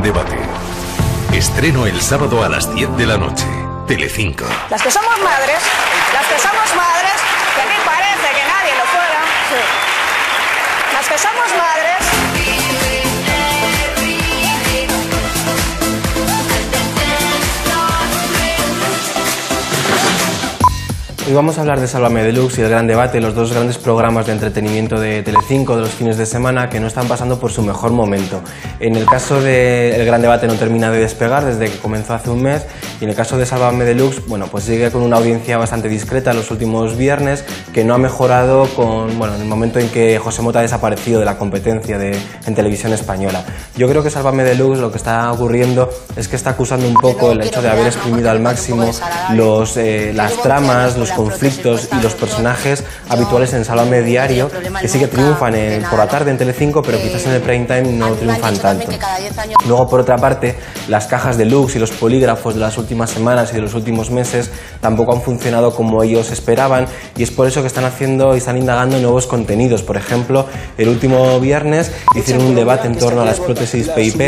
Debate. Estreno el sábado a las 10 de la noche. Telecinco. Las que somos madres, que a mí parece que nadie lo fuera. Sí. Las que somos madres. Hoy vamos a hablar de Sálvame Deluxe y El Gran Debate, los dos grandes programas de entretenimiento de Telecinco de los fines de semana que no están pasando por su mejor momento. En el caso de El Gran Debate no termina de despegar desde que comenzó hace un mes, y en el caso de Sálvame Deluxe, bueno, pues sigue con una audiencia bastante discreta los últimos viernes, que no ha mejorado en el momento en que José Mota ha desaparecido de la competencia en televisión española. Yo creo que Sálvame Deluxe lo que está ocurriendo es que está acusando un poco el hecho de haber exprimido al máximo las tramas, los conflictos y los personajes habituales en Sálvame Diario, que sí que triunfan por la tarde en Telecinco, pero quizás en el prime time no triunfan tanto. Luego, por otra parte, las cajas deluxe y los polígrafos de las últimas semanas y de los últimos meses tampoco han funcionado como ellos esperaban, y es por eso que están haciendo y están indagando nuevos contenidos. Por ejemplo, el último viernes hicieron un debate en torno a las prótesis PIP,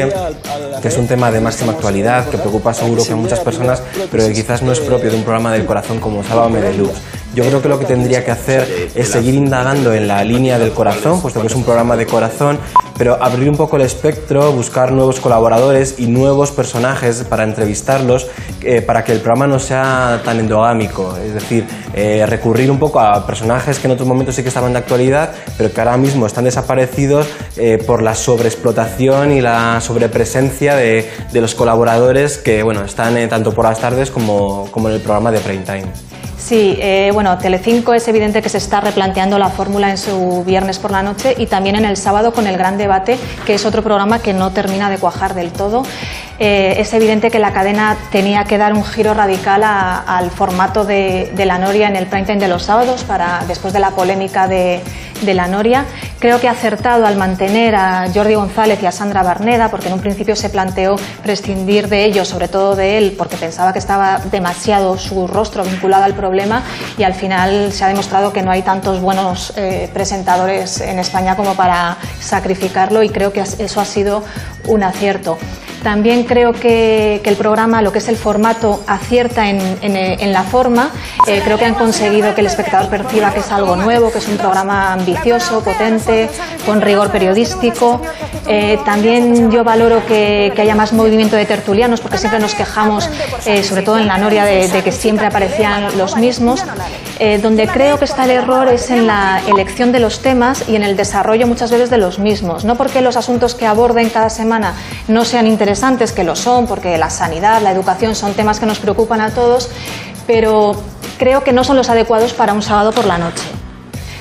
que es un tema de máxima actualidad, que preocupa seguro que a muchas personas, pero que quizás no es propio de un programa del corazón como Sálvame Deluxe. Yo creo que lo que tendría que hacer es seguir indagando en la línea del corazón, puesto que es un programa de corazón, pero abrir un poco el espectro, buscar nuevos colaboradores y nuevos personajes para entrevistarlos, para que el programa no sea tan endogámico, es decir, recurrir un poco a personajes que en otros momentos sí que estaban de actualidad, pero que ahora mismo están desaparecidos por la sobreexplotación y la sobrepresencia de los colaboradores que están tanto por las tardes como en el programa de prime time. Sí, Telecinco es evidente que se está replanteando la fórmula en su viernes por la noche y también en el sábado con El Gran Debate, que es otro programa que no termina de cuajar del todo. Es evidente que la cadena tenía que dar un giro radical al formato de La Noria en el prime time de los sábados, después de la polémica de La Noria. Creo que ha acertado al mantener a Jordi González y a Sandra Barneda, porque en un principio se planteó prescindir de ellos, sobre todo de él, porque pensaba que estaba demasiado su rostro vinculado al problema, y al final se ha demostrado que no hay tantos buenos presentadores en España como para sacrificarlo, y creo que eso ha sido un acierto. También creo que el programa, lo que es el formato, acierta en la forma. Creo que han conseguido que el espectador perciba que es algo nuevo, que es un programa ambicioso, potente, con rigor periodístico. También yo valoro que haya más movimiento de tertulianos, porque siempre nos quejamos, sobre todo en La Noria, de que siempre aparecían los mismos. Donde creo que está el error es en la elección de los temas y en el desarrollo muchas veces de los mismos. No porque los asuntos que aborden cada semana no sean interesantes, que lo son, porque la sanidad, la educación son temas que nos preocupan a todos, pero creo que no son los adecuados para un sábado por la noche.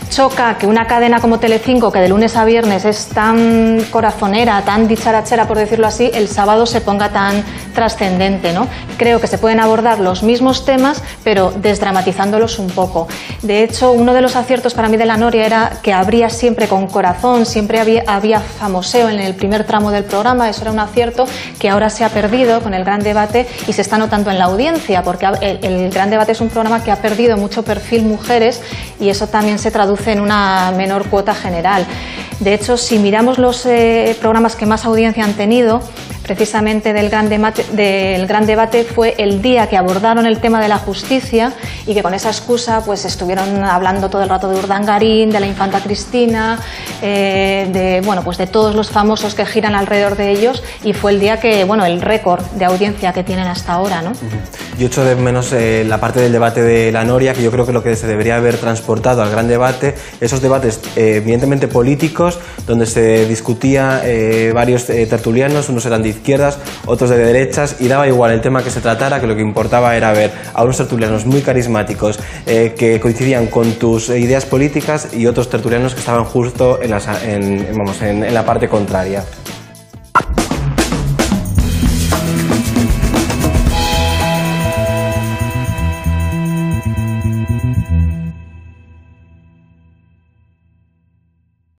Choca que una cadena como Telecinco, que de lunes a viernes es tan corazonera, tan dicharachera, por decirlo así, el sábado se ponga tan trascendente, ¿no? Creo que se pueden abordar los mismos temas, pero desdramatizándolos un poco. De hecho, uno de los aciertos para mí de La Noria era que abría siempre con corazón, siempre había famoseo en el primer tramo del programa. Eso era un acierto que ahora se ha perdido con El Gran Debate y se está notando en la audiencia, porque el Gran Debate es un programa que ha perdido mucho perfil mujeres, y eso también se traduce en una menor cuota general. De hecho, si miramos los programas que más audiencia han tenido, precisamente del Gran Debate fue el día que abordaron el tema de la justicia, y que con esa excusa pues estuvieron hablando todo el rato de Urdangarín, de la infanta Cristina, de todos los famosos que giran alrededor de ellos, y fue el día que, el récord de audiencia que tienen hasta ahora, ¿no? Yo echo de menos la parte del debate de La Noria, que yo creo que lo que se debería haber transportado al Gran Debate, esos debates evidentemente políticos, donde se discutía varios tertulianos, unos eran de izquierdas, otros de derechas, y daba igual el tema que se tratara, que lo que importaba era ver a unos tertulianos muy carismáticos que coincidían con tus ideas políticas, y otros tertulianos que estaban justo en la parte contraria.